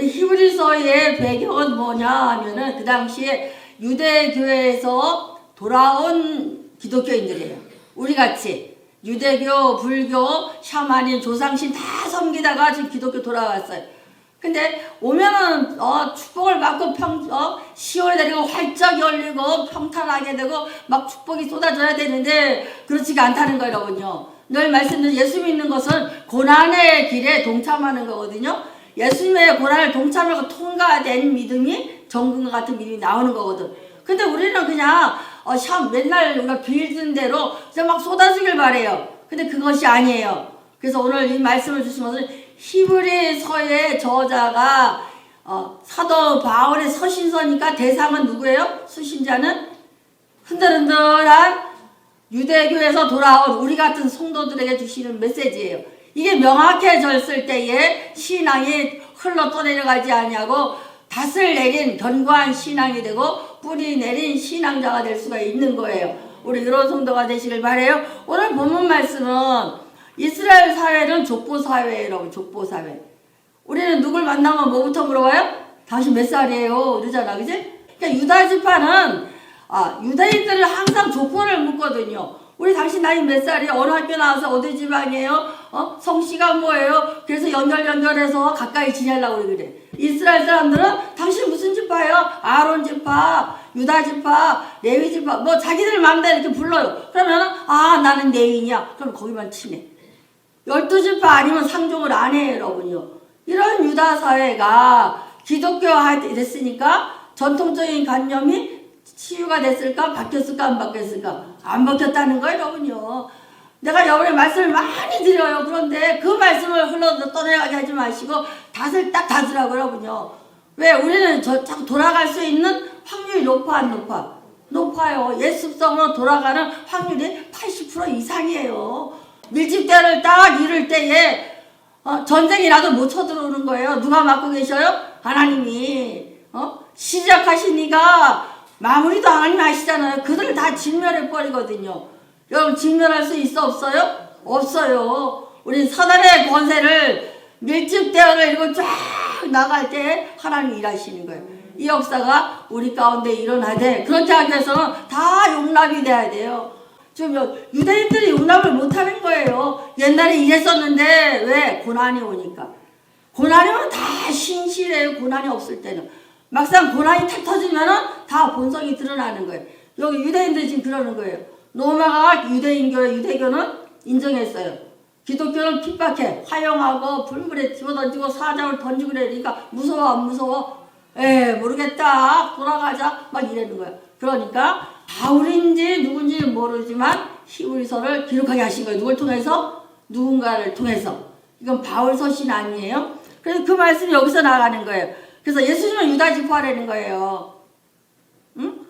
우리 히브리서의 배경은 뭐냐 하면은 그 당시에 유대교회에서 돌아온 기독교인들이에요. 우리같이 유대교, 불교, 샤머닌, 조상신 다 섬기다가 지금 기독교 돌아왔어요. 근데 오면은 축복을 받고 10월에 되고 활짝 열리고 평탄하게 되고 막 축복이 쏟아져야 되는데 그렇지가 않다는 거예요, 여러분요. 늘 말씀드린 예수 믿는 것은 고난의 길에 동참하는 거거든요. 예수님의 고난을 동참하고 통과된 믿음이 정금과 같은 믿음이 나오는 거거든. 근데 우리는 그냥 맨날 우리가 빌든 대로 그냥 막 쏟아지길 바래요. 근데 그것이 아니에요. 그래서 오늘 이 말씀을 주신 것은 히브리서의 저자가 사도 바울의 서신서니까 대상은 누구예요? 수신자는 흔들흔들한 유대교에서 돌아온 우리 같은 성도들에게 주시는 메시지예요. 이게 명확해졌을 때에 신앙이 흘러 떠내려가지 아니하고 닷을 내린 견고한 신앙이 되고 뿌리 내린 신앙자가 될 수가 있는 거예요. 우리 이런 성도가 되시길 바라요. 오늘 본문 말씀은 이스라엘 사회는 족보사회예요, 여러분. 족보사회. 우리는 누굴 만나면 뭐부터 물어봐요? 당신 몇 살이에요? 이러잖아, 그지? 그러니까 유다지파는 유다인들을 항상 족보를 묻거든요. 우리 당신 나이 몇 살이에요? 어느 학교 나와서 어디 지방이에요? 성씨가 뭐예요? 그래서 연결해서 가까이 지내려고 그래. 이스라엘 사람들은 당신 무슨 지파예요? 아론 지파, 유다 지파, 레위 지파, 뭐 자기들 마음대로 이렇게 불러요. 그러면 나는 레위냐? 그럼 거기만 치네. 12지파 아니면 상종을 안 해요, 여러분요. 이런 유다 사회가 기독교화 됐으니까 전통적인 관념이 치유가 됐을까? 바뀌었을까? 안 바뀌었을까? 안 바뀌었다는 거예요, 여러분요. 내가 여러분의 말씀을 많이 드려요. 그런데 그 말씀을 흘러 떠내가게 하지 마시고 닷을 딱 닫으라고, 여러분요. 왜? 우리는 자꾸 돌아갈 수 있는 확률이 높아, 안 높아? 높아요. 옛 습성으로 돌아가는 확률이 80% 이상이에요. 밀집대를 딱 이룰 때에 전쟁이 나도 못 쳐들어오는 거예요. 누가 맡고 계셔요? 하나님이. 시작하시니까 마무리도 하나님 아시잖아요. 그들을 다 진멸해버리거든요. 여러분 진멸할 수 있어 없어요? 없어요. 우리 사단의 권세를 밀집대어를 이루고 쫙 나갈 때 하나님이 일하시는 거예요. 이 역사가 우리 가운데 일어나되 그렇게 하기 위해서는 다 용납이 돼야 돼요. 지금 유대인들이 용납을 못하는 거예요. 옛날에 이랬었는데 왜? 고난이 오니까. 고난이 오면 다 신실해요. 고난이 없을 때는. 막상 고난이 탁 터지면은 다 본성이 드러나는 거예요. 여기 유대인들이 지금 그러는 거예요. 로마가 유대교는 인정했어요. 기독교는 핍박해. 화형하고 불물에 집어던지고 사자를 던지고 그래. 그러니까 무서워 안 무서워? 모르겠다. 돌아가자. 막 이러는 거예요. 그러니까 바울인지 누군지는 모르지만 히브리서를 기록하게 하신 거예요. 누굴 통해서? 누군가를 통해서. 이건 바울 서신 아니에요? 그래서 그 말씀이 여기서 나가는 거예요. 그래서 예수님은 유다 지파라는 거예요. 응?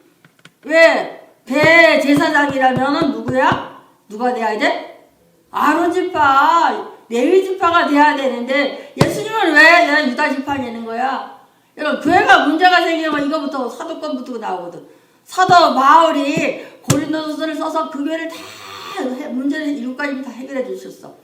왜? 대제사장이라면 누구야? 누가 돼야 돼? 아론 지파, 레위 지파가 돼야 되는데 예수님은 왜 유다 지파냐는 거야? 여러분 교회가 문제가 생기면 이거부터 사도권부터 나오거든. 사도 바울이 고린도서를 써서 그 교회를 다 문제를 7가지 다 해결해 주셨어.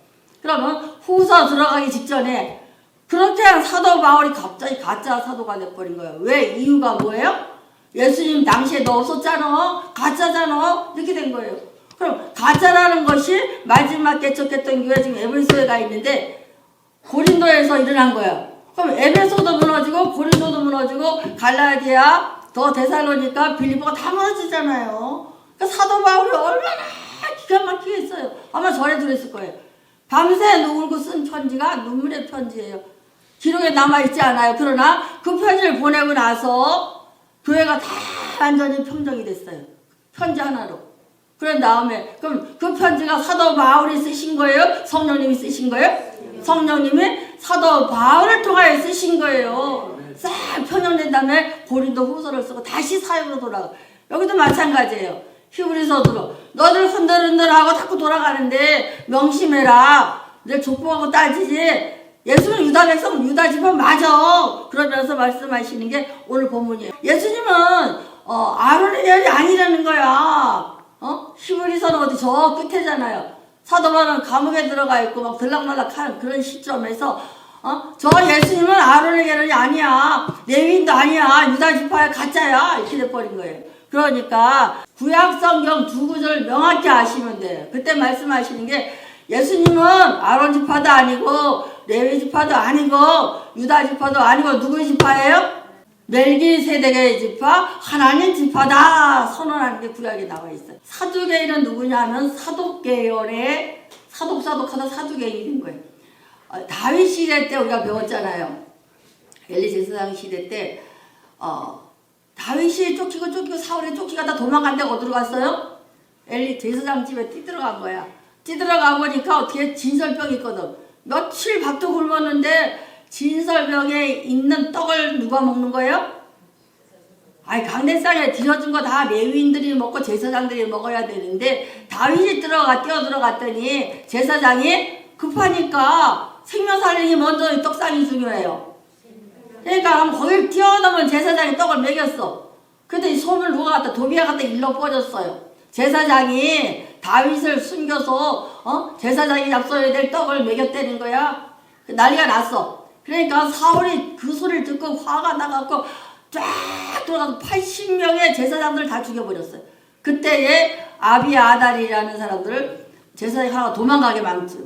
그러면 후서 들어가기 직전에 그렇게 사도 바울이 갑자기 가짜 사도가 돼버린 거예요. 왜? 이유가 뭐예요? 예수님 당시에 너 없었잖아. 가짜잖아. 이렇게 된 거예요. 그럼 가짜라는 것이 마지막 개척했던 교회 지금 에베소에 가 있는데 고린도에서 일어난 거예요. 그럼 에베소도 무너지고 고린도도 무너지고 갈라디아 더 데살로니가 빌립보가 다 무너지잖아요. 그러니까 사도 바울이 얼마나 기가 막히게 했어요. 아마 전에 들었을 거예요. 밤새 누굴고 쓴 편지가 눈물의 편지예요. 기록에 남아있지 않아요. 그러나 그 편지를 보내고 나서 교회가 다 완전히 평정이 됐어요. 편지 하나로. 그런 다음에 그럼 그 편지가 사도 바울이 쓰신 거예요? 성령님이 쓰신 거예요? 성령님이 사도 바울을 통하여 쓰신 거예요. 싹 편향된 다음에 고린도 후서를 쓰고 다시 사역으로 돌아가. 여기도 마찬가지예요. 히브리서도 너들 흔들흔들하고 자꾸 돌아가는데 명심해라. 내 족보하고 따지지. 예수는 유다 백성 유다 지파 맞아. 그러면서 말씀하시는 게 오늘 본문이에요. 예수님은 아론의 열이 아니라는 거야. 히브리서는 어디 저 끝에잖아요. 사도 바울은 감옥에 들어가 있고 막 들락날락하는 그런 시점에서 저 예수님은 아론의 계열이 아니야. 레위인도 아니야. 유다지파야 가짜야. 이렇게 돼버린 거예요. 그러니까 구약성경 두 구절을 명확히 아시면 돼요. 그때 말씀하시는 게 예수님은 아론 지파도 아니고 레위 지파도 아니고 유다 지파도 아니고 누구의 지파예요? 멜기세덱의 지파, 하나님 지파다 선언하는 게 구약에 나와 있어요. 사두개인은 누구냐면 사독계열의 사독하다 사두개인인 거예요. 다윗 시대 때 우리가 배웠잖아요. 엘리 제사장 시대 때 다윗이 쫓기고 사울이 쫓기가다 도망간 데가 어디로 갔어요? 엘리 제사장 집에 뛰들어간 거야. 뛰들어가 보니까 어떻게 진설병이 있거든. 며칠 밥도 굶었는데 진설병에 있는 떡을 누가 먹는 거예요? 아니 강대상에 들여준 거 다 레위인들이 먹고 제사장들이 먹어야 되는데 다윗이 뛰어들어갔더니 제사장이 급하니까 생명 살리기 먼저 이 떡상이 중요해요. 그러니까 거길 뛰어넘은 제사장이 떡을 먹였어. 근데 이 소문을 누가 갖다 도비가 갖다 일러 퍼졌어요. 제사장이 다윗을 숨겨서 제사장이 잡숴야 될 떡을 먹였다는 거야. 난리가 났어. 그러니까 사울이 그 소리를 듣고 화가 나갖고 쫙 돌아가서 80명의 제사장들을 다 죽여버렸어요. 그때에 아비아달이라는 사람들을 제사장이 하나 도망가게 망했어.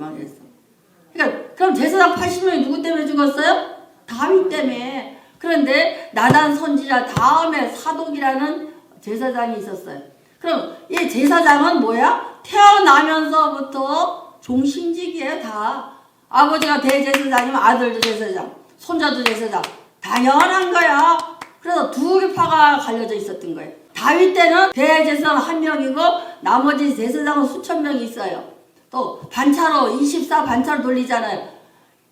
그러니까 그럼 제사장 80명이 누구 때문에 죽었어요? 다윗 때문에. 그런데 나단 선지자 다음에 사독이라는 제사장이 있었어요. 그럼 이 제사장은 뭐야? 태어나면서부터 종신직이에요. 다. 아버지가 대제사장이면 아들도 제사장, 손자도 제사장. 당연한 거야. 그래서 두 계파가 갈려져 있었던 거예요. 다윗 때는 대제사장 한 명이고 나머지 제사장은 수천 명이 있어요. 또 반차로 24 반차로 돌리잖아요.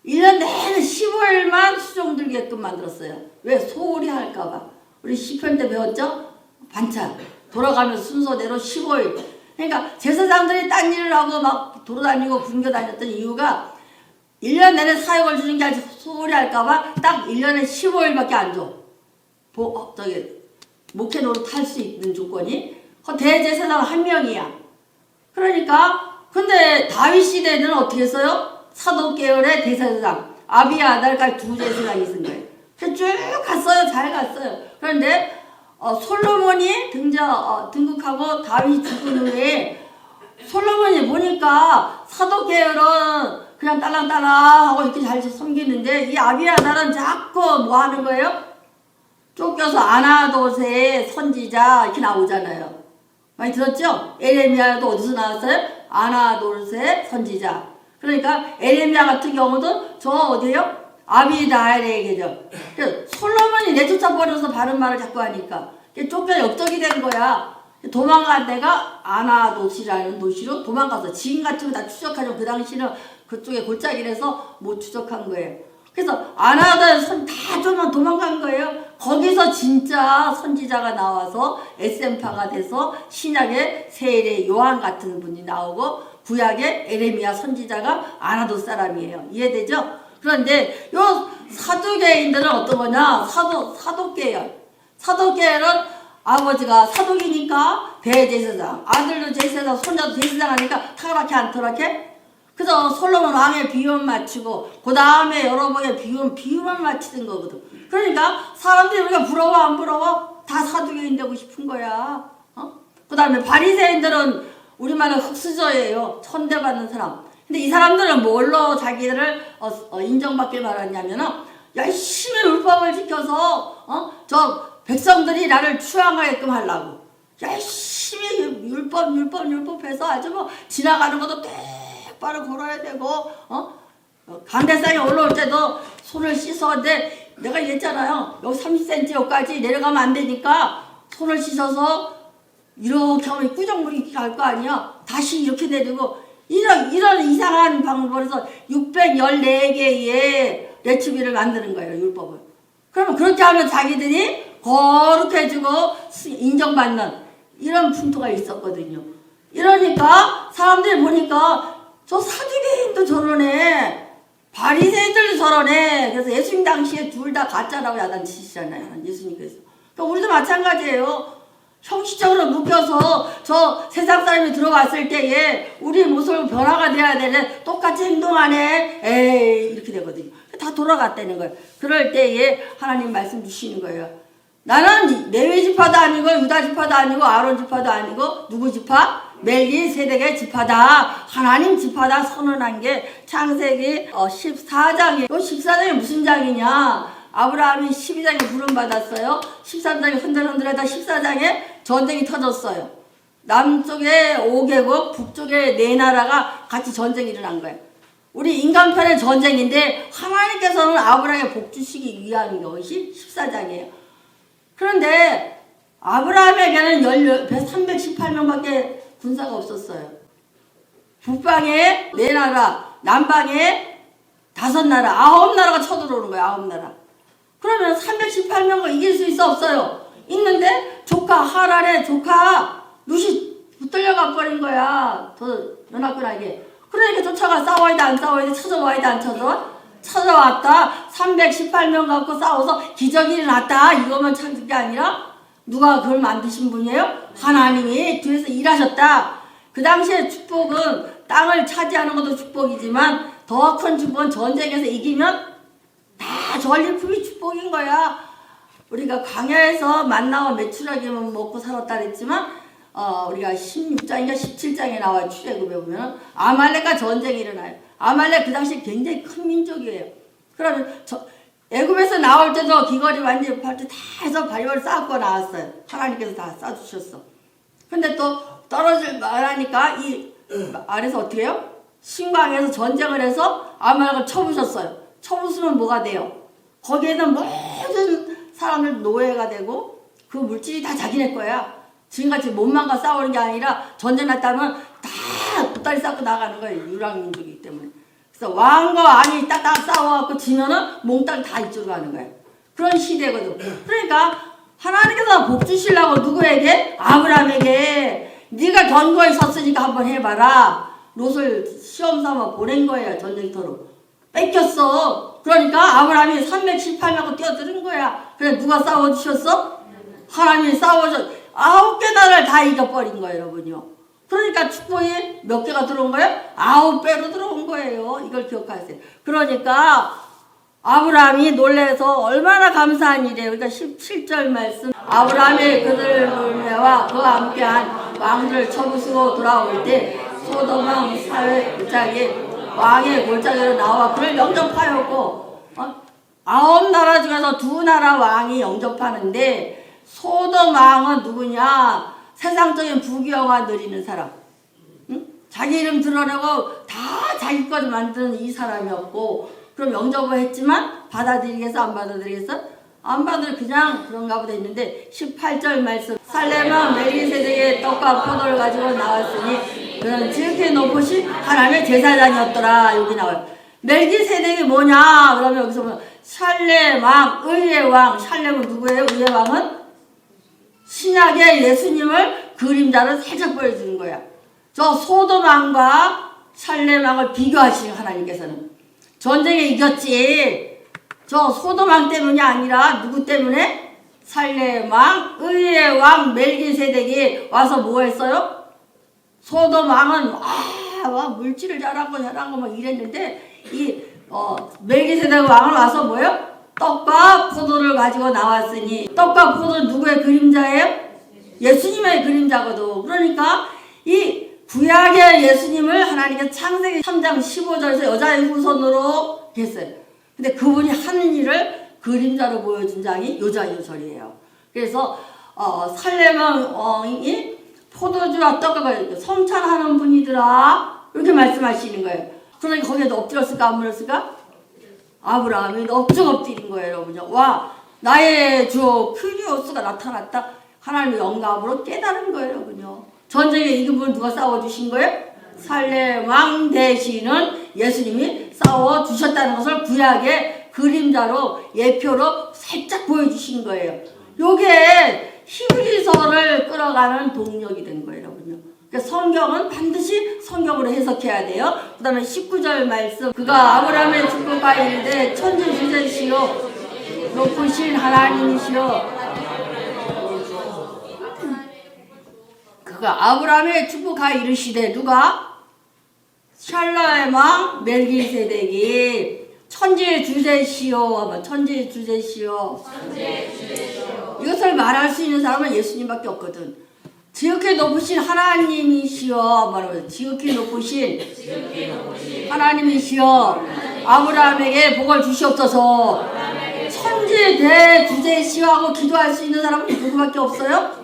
1년 내내 15일만 수종 들게끔 만들었어요. 왜? 소홀히 할까봐. 우리 시편 때 배웠죠? 반차. 돌아가면서 순서대로 15일. 그러니까 제사장들이 딴 일을 하고 막 돌아다니고 굶겨 다녔던 이유가 1년 내내 사역을 주는 게 아니라 소홀히 할까봐 딱 1년에 15일밖에 안 줘. 목회 노릇 할 수 있는 조건이. 대제사장 한 명이야. 그러니까 근데 다윗 시대는 어떻게 했어요? 사독 계열의 대제사장 아비아달까지 두 제사장이 있은 거예요. 쭉 갔어요. 잘 갔어요. 그런데 솔로몬이 등극하고 다윗이 죽은 후에 솔로몬이 보니까 사독 계열은 그냥 딸랑딸랑하고 이렇게 잘 섬기는데 이 아비아달은 자꾸 뭐 하는 거예요? 쫓겨서 아나돗의 선지자 이렇게 나오잖아요. 많이 들었죠? 에레미야도 어디서 나왔어요? 아나돗의 선지자. 그러니까 에레미야 같은 경우도 저 어디에요? 아비달의 계절. 솔로몬이 내쫓아 버려서 바른 말을 자꾸 하니까 쫓겨 역적이 된 거야. 도망간 데가 아나돗이라는 도시로 도망가서 지금 같으면 다 추적하죠. 그 당시는 그쪽에 골짜기라서 못 추적한 거예요. 그래서 아나돗 다 쫓아 도망간 거예요. 거기서 진짜 선지자가 나와서 SM파가 돼서 신약에 세례 요한 같은 분이 나오고 구약에 에레미야 선지자가 아나돗 사람이에요. 이해되죠? 그런데 요 사두개인들은 어떤 거냐? 사독계열. 사독계열은 아버지가 사독이니까 대제사장, 아들도 제사장, 손자도 제사장 하니까 타락해 안 타락해? 그래서 솔로몬 왕의 비유만 맞추고 그 다음에 여러분의 비유만 맞추는 거거든. 그러니까 사람들이 우리가 부러워 안 부러워? 다 사두개인 되고 싶은 거야. 그 다음에 바리새인들은 우리말은 흑수저예요. 천대받는 사람. 근데 이 사람들은 뭘로 자기들을 인정받길 바랐냐면은 열심히 율법을 지켜서 저 백성들이 나를 추앙하게끔 하려고 열심히 율법해서 아주 뭐 지나가는 것도 똑바로 걸어야 되고 강대상에 올라올 때도 손을 씻었는데 내가 얘기했잖아요. 여기 30cm 여기까지 내려가면 안 되니까 손을 씻어서 이렇게 하면 꾸정물이 갈 거 아니야. 다시 이렇게 내리고 이런 이상한 방법을 해서 614개의 레츠비를 만드는 거예요. 율법을. 그러면 그렇게 하면 자기들이 거룩해지고 인정받는 이런 풍토가 있었거든요. 이러니까 사람들이 보니까 저 사두개인도 저러네. 바리새인들도 저러네. 그래서 예수님 당시에 둘 다 가짜라고 야단치시잖아요. 예수님께서. 그러니까 우리도 마찬가지예요. 형식적으로 묶여서 저 세상 사람이 들어왔을 때에 우리 모습 변화가 돼야 되는 똑같이 행동하네. 에이 이렇게 되거든요. 다 돌아갔다는 거예요. 그럴 때에 하나님 말씀 주시는 거예요. 나는 레위 지파도 아니고 유다 지파도 아니고 아론 지파도 아니고 누구 지파? 멜기세덱의 지파다. 하나님 지파다 선언한 게 창세기 14장이에요. 14장이 무슨 장이냐? 아브라함이 12장에 부름받았어요. 13장에 흔들흔들하다 14장에 전쟁이 터졌어요. 남쪽에 5개국, 북쪽에 4나라가 같이 전쟁이 일어난 거예요. 우리 인간편의 전쟁인데 하나님께서는 아브라함에 복 주시기 위한 것이 14장이에요. 그런데 아브라함에게는 318명밖에 군사가 없었어요. 북방에 4나라, 남방에 5나라, 9나라가 쳐들어오는 거예요. 9나라. 그러면 318명을 이길 수 있어 없어요? 있는데 조카 하란의 조카 룻이 붙들려가 버린 거야. 더 연합군에게. 그러니까 쫓아가 싸워야 돼 안 싸워야 돼? 찾아와야 돼 안 찾아와? 찾아왔다. 318명 갖고 싸워서 기적이 일어났다. 이거만 찾은 게 아니라 누가 그걸 만드신 분이에요? 하나님이 뒤에서 일하셨다. 그 당시에 축복은 땅을 차지하는 것도 축복이지만 더 큰 축복은 전쟁에서 이기면 다 전리품이 축복인 거야. 우리가 광야에서 만나와 메추라기만 먹고 살았다 그랬지만 우리가 16장인가 17장에 나와요. 출애굽에 보면 아말렉과 전쟁이 일어나요. 아말렉 그 당시 굉장히 큰 민족이에요. 그러면 애굽에서 나올 때도 귀걸이 완전히 팔 때 다 해서 발효를 쌓고 나왔어요. 하나님께서 다 쌓아주셨어. 근데 또 떨어질 말하니까 이 아래서 어떻게 해요? 신광에서 전쟁을 해서 아말렉을 쳐부셨어요. 쳐부수면 뭐가 돼요? 거기에는 모든 사람들 노예가 되고 그 물질이 다 자기네 거야. 지금같이 몸만과 싸우는 게 아니라 전쟁 났다면 다 보따리 쌓고 나가는 거예요. 유랑민족이기 때문에. 그래서 왕과 왕이 딱딱 싸워갖고 지면은 몽땅 다 이쪽으로 가는 거예요. 그런 시대거든. 그러니까 하나님께서 복 주시려고 누구에게? 아브라함에게. 네가 견고히 섰으니까 한번 해봐라. 롯을 시험 삼아 보낸 거예요. 전쟁터로. 뺏겼어. 그러니까 아브라함이 318명하고 뛰어드는 거야. 그래 누가 싸워주셨어? 하나님이 싸워줘. 9개 나라를 다 이겨버린 거예요, 여러분요. 그러니까 축복이 몇 개가 들어온 거예요? 9배로 들어온 거예요. 이걸 기억하세요. 그러니까 아브라함이 놀라서 얼마나 감사한 일이에요. 그러니까 17절 말씀. 아브라함이 그들 놀매와 그와 함께한 왕들을 쳐부수고 돌아올 때 소돔 왕 사회 골짜기 왕의 골짜기로 나와 그를 영접하였고 9나라 중에서 2나라 왕이 영접하는데 소돔 왕은 누구냐? 세상적인 부귀영화 누리는 사람. 응? 자기 이름 드러내고 다 자기 것 만드는 이 사람이었고 그럼 영접을 했지만 받아들이겠어? 안 받아들이겠어? 안 받아들 그냥 그런가 보다 했는데 18절 말씀 살렘은 멜기세덱의 떡과 포도를 가지고 나왔으니 그는 지극히 높으신 하나님의 제사장이었더라. 여기 나와요. 멜기세덱이 뭐냐? 그러면 여기서 보면 살렘 왕, 의의 왕. 살렘은 누구예요? 의의 왕은? 신약의 예수님을 그림자로 살짝 보여주는 거야. 저 소돔 왕과 살렘 왕을 비교하시는 하나님께서는. 전쟁에 이겼지. 저 소돔 왕 때문이 아니라 누구 때문에? 살렘 왕, 의의 왕 멜기세덱이 와서 뭐 했어요? 소돔 왕은 물질을 잘하고 막 이랬는데 이 멜기세덱 왕을 와서 뭐예요? 떡과 포도를 가지고 나왔으니 떡과 포도는 누구의 그림자예요? 예수님의 그림자거든. 그러니까 이 구약의 예수님을 하나님께서 창세기 3장 15절에서 여자의 후손으로 했어요. 근데 그분이 하는 일을 그림자로 보여준 장이 요자유설이에요. 그래서 살렘 왕이 포도주와 떡과 성찬하는 분이더라 이렇게 말씀하시는 거예요. 그러니까 거기에 엎드렸을까 안 물었을까? 아브라함이 엎쭉 엎드린 거예요, 여러분요. 와, 나의 주 큐리오스가 나타났다. 하나님의 영감으로 깨달은 거예요, 여러분요. 전쟁에 이긴 분 누가 싸워주신 거예요? 살렘 왕 대신은 예수님이 싸워주셨다는 것을 구약의 그림자로 예표로 살짝 보여주신 거예요. 요게 히브리서를 끌어가는 동력이 된 거예요, 여러분요. 그러니까 성경은 반드시 성경으로 해석해야 돼요. 그 다음에 19절 말씀. 그가 아브라함의 축복과 이르되 천지주제시요 높으신 하나님이시여. 그가 아브라함의 축복과 이르시되 누가? 샬라의 왕 멜기세덱이 천지의 주제시오. 천지의 주제시오. 이것을 말할 수 있는 사람은 예수님밖에 없거든. 지극히 높으신 하나님이시여. 말하면 지극히 높으신 하나님이시여. 아브라함에게 복을 주시옵소서. 천지 대주제시오 하고 기도할 수 있는 사람은 누구밖에 없어요?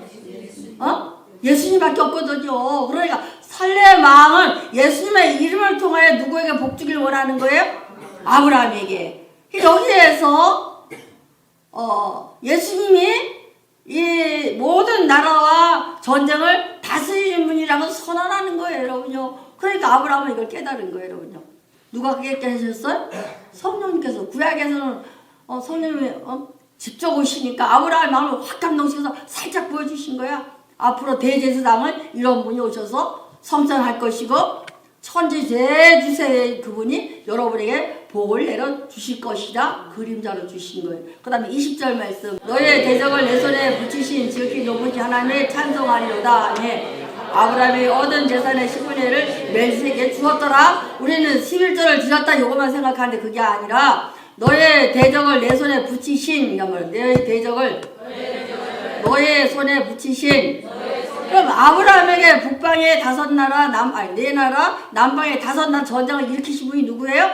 예수님밖에 없거든요. 그러니까 살레 왕은 예수님의 이름을 통하여 누구에게 복 주길 원하는 거예요? 아브라함에게. 여기에서 예수님이 이 모든 나라와 전쟁을 다스리는 분이라고 선언하는 거예요, 여러분요. 그러니까 아브라함은 이걸 깨달은 거예요, 여러분요. 누가 그게 깨달으셨어요? 성령님께서. 구약에서는 성령님이 직접 오시니까 아브라함의 마음을 확 감동시켜서 살짝 보여주신 거야. 앞으로 대제사장은 이런 분이 오셔서 성전할 것이고 천지 대주세의 그분이 여러분에게 복을 내려 주실 것이다. 그림자로 주신 거예요. 그 다음에 20절 말씀. 너의 대적을 내 손에 붙이신 지극히 높으신 하나님의 찬송하리로다. 네. 아브라함이 얻은 재산의 10분의 1을 멜기세덱에게 주었더라. 우리는 11절을 드렸다 이것만 생각하는데 그게 아니라 너의 대적을 내 손에 붙이신, 너의 대적을 너의 손에 붙이신. 그럼 아브라함에게 북방의 5나라, 네 나라, 남방의 5나라 전쟁을 일으키신 분이 누구예요?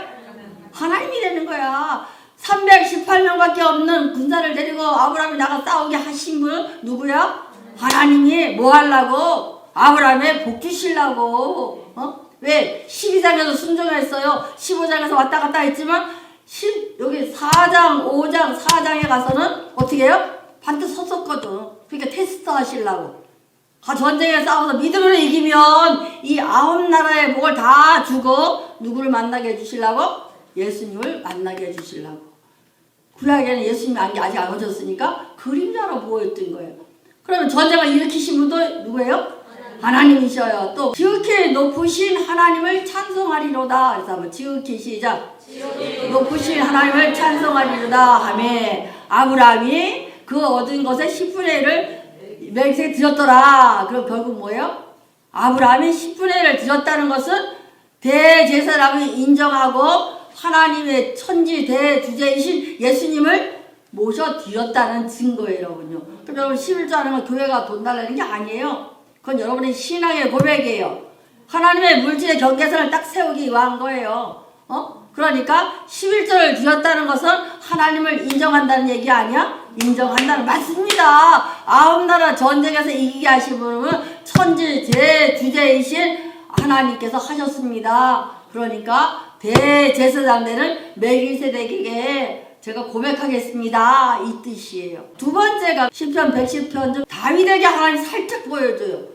하나님이 되는 거야. 318명밖에 없는 군사를 데리고 아브라함이 나가 싸우게 하신 분은 누구야? 하나님이 뭐 하려고? 아브라함에 복 주시려고. 왜? 12장에서 순종했어요. 15장에서 왔다 갔다 했지만 여기 4장, 5장, 4장에 가서는 어떻게 해요? 반드시 섰었거든. 그러니까 테스트 하시려고. 전쟁에 싸워서 믿음으로 이기면 이 9나라의 복을 다 주고 누구를 만나게 해주시려고? 예수님을 만나게 해주시려고. 구약에는 예수님이 아직 안 오셨으니까 그림자로 보였던 거예요. 그러면 전쟁을 일으키신 분도 누구예요? 하나님이셔요. 또 지극히 높으신 하나님을 찬송하리로다. 그래서 한번 지극히 시작. 높으신 하나님을 찬송하리로다 하며 아브라함이 그 얻은 것의 10분의 1을 멜기세덱에게 드렸더라. 그럼 결국 뭐예요? 아브라함이 10분의 1을 드렸다는 것은 대제사장이 인정하고 하나님의 천지 대주제이신 예수님을 모셔드렸다는 증거예요, 여러분요. 그럼 여러분 11조 하는 건 교회가 돈 달라는 게 아니에요. 그건 여러분의 신앙의 고백이에요. 하나님의 물질의 경계선을 딱 세우기 위한 거예요. 그러니까 11조를 드렸다는 것은 하나님을 인정한다는 얘기 아니야? 인정한다는 맞습니다. 9나라 전쟁에서 이기게 하신 분은 천지 대주제이신 하나님께서 하셨습니다. 그러니까 대제사장 되는 멜기세덱에게 제가 고백하겠습니다. 이 뜻이에요. 두 번째가 시편 110편 중 다윗에게 하나님 살짝 보여줘요.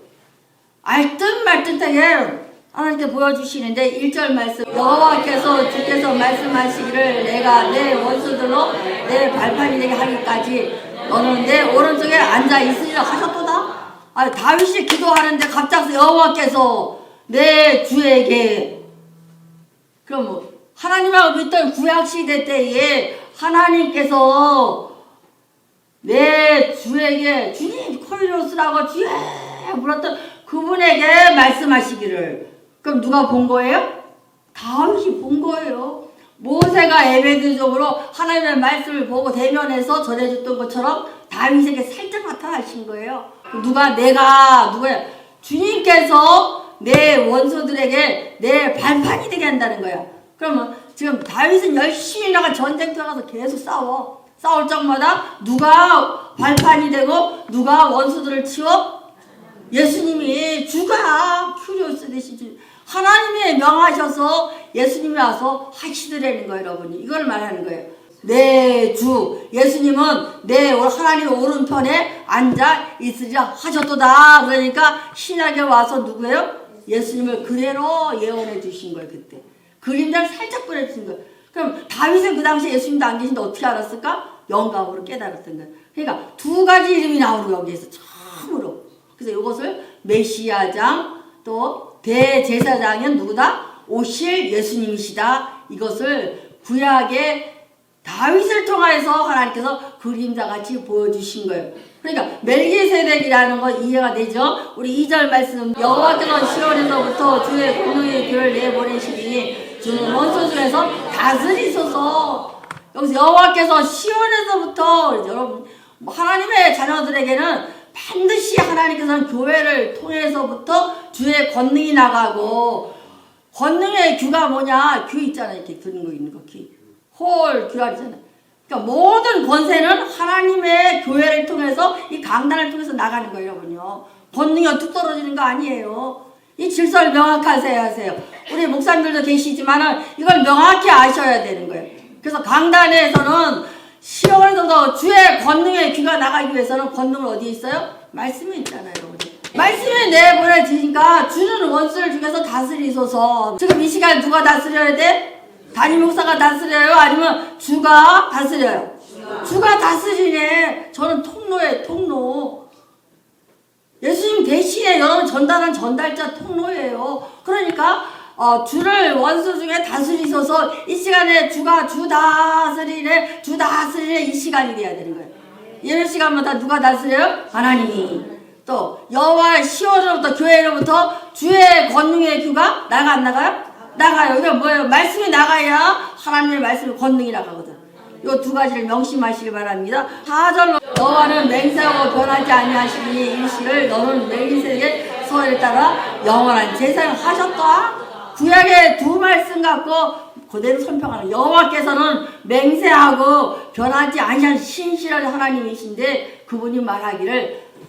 알듯 말듯하게 하나님께 보여주시는데 1절 말씀. 여호와께서 주께서 말씀하시기를 내가 내 원수들로 내 발판이 되게 하기까지 너는 내 오른쪽에 앉아 있으리라 하셨도다. 다윗이 기도하는데 갑자기 여호와께서 내 주에게. 그럼 하나님하고 믿던 구약시대 때에 하나님께서 내 주에게 주님 코이로스라고 주에 불렀던 그분에게 말씀하시기를. 그럼 누가 본 거예요? 다윗이 본 거예요. 모세가 에베드적으로 하나님의 말씀을 보고 대면해서 전해줬던 것처럼 다윗에게 살짝 나타나신 거예요. 누구야? 주님께서 내 원수들에게 내 발판이 되게 한다는 거야. 그러면 지금 다윗은 열심히 나가 전쟁터에 가서 계속 싸워. 싸울 적마다 누가 발판이 되고 누가 원수들을 치워? 예수님이 주가 큐리오스 되시지. 하나님이 명하셔서 예수님이 와서 하시더라는 거예요, 여러분. 이걸 말하는 거예요. 내 주 예수님은 내 하나님의 오른편에 앉아 있으리라 하셨도다. 그러니까 신약에 와서 누구예요? 예수님을 그대로 예언해 주신 거예요. 그때 그림자를 살짝 보내주신 거예요. 그럼 다윗은 그 당시에 예수님도 안 계신데 어떻게 알았을까? 영감으로 깨달았던 거예요. 그러니까 두 가지 이름이 나오는 거예요, 여기에서 처음으로. 그래서 이것을 메시아장 또 대제사장은 누구다? 오실 예수님이시다. 이것을 구약의 다윗을 통해서 하나님께서 그림자같이 보여주신 거예요. 그러니까 멜기세덱이라는 건 이해가 되죠? 우리 2절 말씀. 여호와께서 시온에서부터 주의 공의의 길을 내보내시니 주는 원수 중에서 다스리소서. 여기서 여호와께서 시온에서부터 여러분 하나님의 자녀들에게는 반드시 하나님께서는 교회를 통해서부터 주의 권능이 나가고, 권능의 규가 뭐냐? 규 있잖아요. 이렇게 들고 있는 거 규. 홀 규알이잖아요. 그러니까 모든 권세는 하나님의 교회를 통해서 이 강단을 통해서 나가는 거예요, 여러분요. 권능이 뚝 떨어지는 거 아니에요. 이 질서를 명확하게 하세요. 우리 목사님들도 계시지만은 이걸 명확히 아셔야 되는 거예요. 그래서 강단에서는 시험에서도 주의 권능의 귀가 나가기 위해서는 권능은 어디에 있어요? 말씀에 있잖아요, 여러분. 말씀에 내보내지니까 주는 원수를 중에서 다스리소서. 지금 이 시간 누가 다스려야 돼? 담임 목사가 다스려요? 아니면 주가 다스려요? 주가 다스리네. 저는 통로에 통로. 예수님 대신에 여러분 전달한 전달자 통로예요. 그러니까 주를 원수 중에 다스리소서. 이 시간에 주가 주 다스리네, 주 다스리네 이 시간이 돼야 되는 거예요. 예배 시간마다 누가 다스려요? 하나님이. 또 여호와 시온으로부터 교회로부터 주의 권능의 규가 나가 안 나가요? 나가요. 이게 뭐예요? 말씀이 나가야 하나님의 말씀의 권능이 나가거든. 이 두 가지를 명심하시기 바랍니다. 4절로 여호와는 맹세하고 변하지 아니하시니 일시를 너는 멜기세덱의 서를 따라 영원한 제사를 하셨다. 구약의 두 말씀 갖고 그대로 선평하는 여호와께서는 맹세하고 변하지 아니한 신실한 하나님이신데 그분이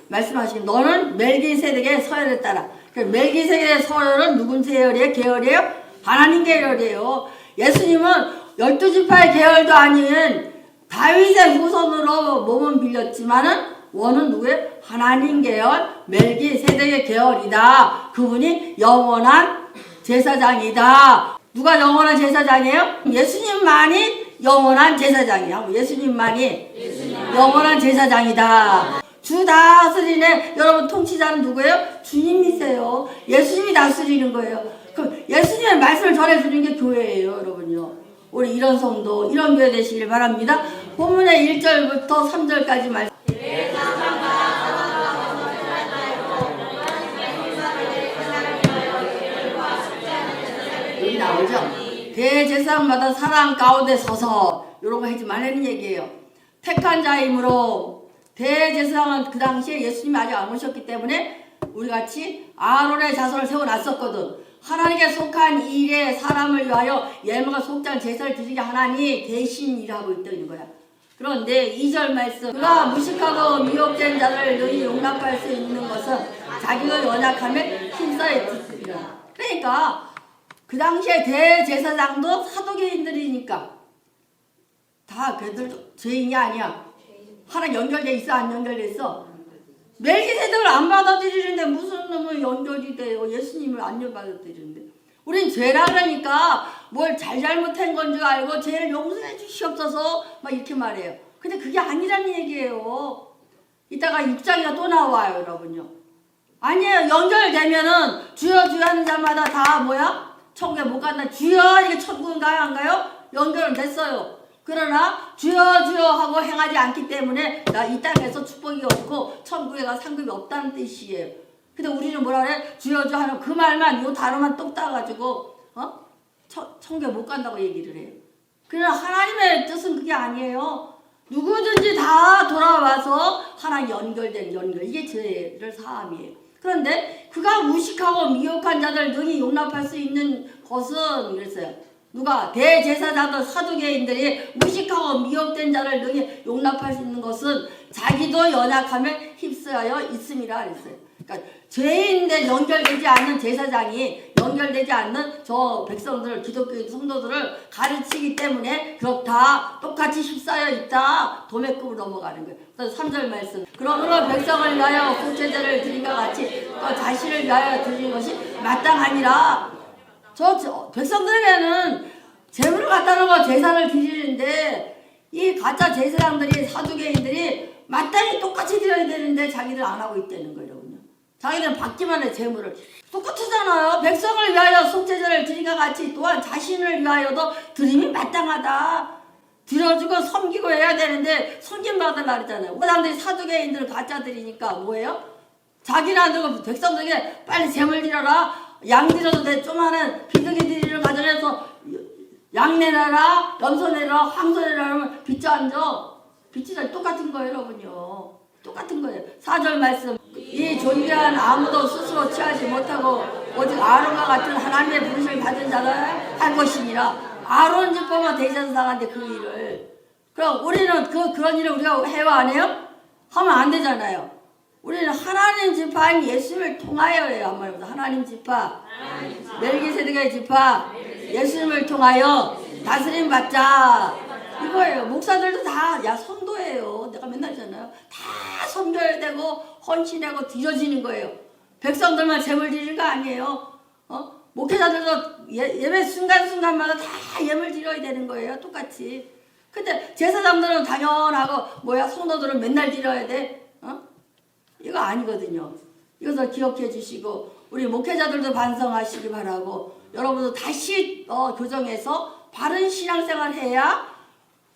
말씀하시길 너는 멜기세덱의 서열을 따라. 멜기세덱의 서열은 누군 계열이에요? 하나님 계열이에요. 예수님은 12지파의 계열도 아닌 다윗의 후손으로 몸은 빌렸지만은 원은 누구예요? 하나님 계열, 멜기세덱의 계열이다. 그분이 영원한 제사장이다. 누가 영원한 제사장이에요? 예수님만이 영원한 제사장이에요. 예수님만이 영원한 제사장이다. 주 다스리네. 여러분 통치자는 누구예요? 주님이세요. 예수님이 다스리는 거예요. 그럼 예수님의 말씀을 전해주는 게 교회예요, 여러분요. 우리 이런 성도, 이런 교회 되시길 바랍니다. 본문의 1절부터 3절까지 말씀. 여기 나오죠? 대제사장마다 사랑 가운데 서서 이런 거 하지 말라는 얘기예요. 택한 자이므로 대제사장은 그 당시에 예수님이 아직 안 오셨기 때문에 우리같이 아론의 자손을 세워놨었거든. 하나님께 속한 일에 사람을 위하여 열매가 속죄한 제사를 드리게 하나님이 대신 일하고 있다는 거야. 그런데 2절 말씀, 그가 무식하고 미혹된 자를 능히 용납할 수 있는 것은 자기가 연약함에 힘싸여 있으리라. 그러니까 그 당시에 대제사장도 사두개인들이니까 다 걔들도 죄인이 아니야. 하나 연결돼 있어, 안 연결돼 있어? 멜기세덱을 안 받아들이는데 무슨 놈은 연결이 돼요? 예수님을 안 받아들이는데. 우린 죄라 그러니까 뭘 잘못한 건 줄 알고 죄를 용서해 주시옵소서 막 이렇게 말해요. 근데 그게 아니라는 얘기예요. 이따가 6장이가 또 나와요, 여러분요. 아니에요. 연결되면은 주여 주여 하는 자마다 다 뭐야? 천국에 못 간다. 주여 이게 천국은 가요 안 가요? 연결은 됐어요. 그러나 주여 주여 하고 행하지 않기 때문에 나 이 땅에서 축복이 없고 천국에 가 상급이 없다는 뜻이에요. 근데 우리는 뭐라 그래? 주여 주여 하는 그 말만 요 단어만 똑 따가지고 천국에 못 간다고 얘기를 해요. 그러나 하나님의 뜻은 그게 아니에요. 누구든지 다 돌아와서 하나님 연결된 연결, 이게 죄를 사함이에요. 그런데 그가 무식하고 미혹한 자들 능히 용납할 수 있는 것은 이랬어요. 누가? 대제사장들 사두개인들이 무식하고 미혹된 자를 능히 용납할 수 있는 것은 자기도 연약함에 휩싸여 있음이라 그랬어요. 그러니까 죄인데 연결되지 않는 제사장이 연결되지 않는 저 백성들, 기독교 성도들을 가르치기 때문에 그렇다, 똑같이 휩싸여 있다, 도매급으로 넘어가는 거예요. 그래서 3절 말씀, 그러므로 백성을 위하여 속죄제를 드린과 같이 또 자신을 위하여 드리는 것이 마땅하니라. 저 백성들에게는 재물을 갖다 놓고 제사를 드리는데 이 가짜 제사장들이, 사두개인들이 마땅히 똑같이 드려야 되는데 자기들 안 하고 있다는 거예요. 자기들은 받기만 해, 재물을. 똑같잖아요. 백성을 위하여 속죄제를 드린과 같이 또한 자신을 위하여도 드림이 마땅하다. 드려주고 섬기고 해야 되는데 섬김받으려고 그러잖아요. 그 사람들이 사두개인들은 가짜들이니까 뭐예요? 자기는 안 들고 백성들에게 빨리 재물 드려라. 양 드려도 돼. 조그마한 비둘기 드리는 가정에 전에서 양내나라, 염소내라, 황소내라 하면 빚져 앉아. 빚지다 똑같은 거예요, 여러분요. 똑같은 거예요. 4절 말씀. 이 존귀한 아무도 스스로 취하지 못하고 오직 아론과 같은 하나님의 부르심을 받은 자가 할 것이니라. 아론 지파만 대신해서 나간대 그 일을. 그럼 우리는 그런 일을 우리가 해요, 안 해요? 하면 안 되잖아요. 우리는 하나님 지파인 예수님을 통하여 해요. 한 말로 하나님 지파, 멜기세덱의 지파, 예수님을 통하여 다스림 받자. 이거예요. 목사들도 다 성도예요. 내가 맨날 하잖아요. 다 섬겨야 되고 헌신하고 드려지는 거예요. 백성들만 재물 드리는 거 아니에요. 목회자들도 예배 순간순간마다 다 예물 드려야 되는 거예요. 똑같이. 근데 제사장들은 당연하고 성도들은 맨날 드려야 돼. 이거 아니거든요. 이것을 기억해 주시고 우리 목회자들도 반성하시기 바라고 여러분도 다시 교정해서 바른 신앙생활 해야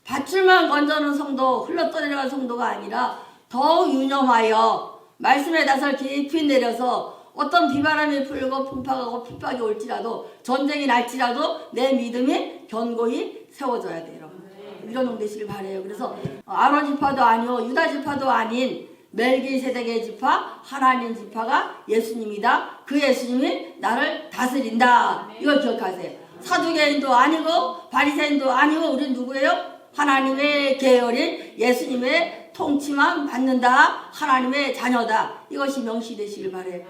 밧줄만 건져는 성도, 흘러떠내려간 성도가 아니라 더욱 유념하여 말씀의 낯을 깊이 내려서 어떤 비바람이 불고 풍파가고 핍박이 올지라도 전쟁이 날지라도 내 믿음이 견고히 세워져야 돼요. 이런 놈 되시길 바래요. 그래서 아론 지파도 아니고 유다 지파도 아닌 멜기세덱의 지파, 하나님 지파가 예수님이다. 그 예수님이 나를 다스린다. 이걸 기억하세요. 사두개인도 아니고 바리새인도 아니고 우린 누구예요? 하나님의 계열인 예수님의 통치만 받는다. 하나님의 자녀다. 이것이 명시되시길 바래요.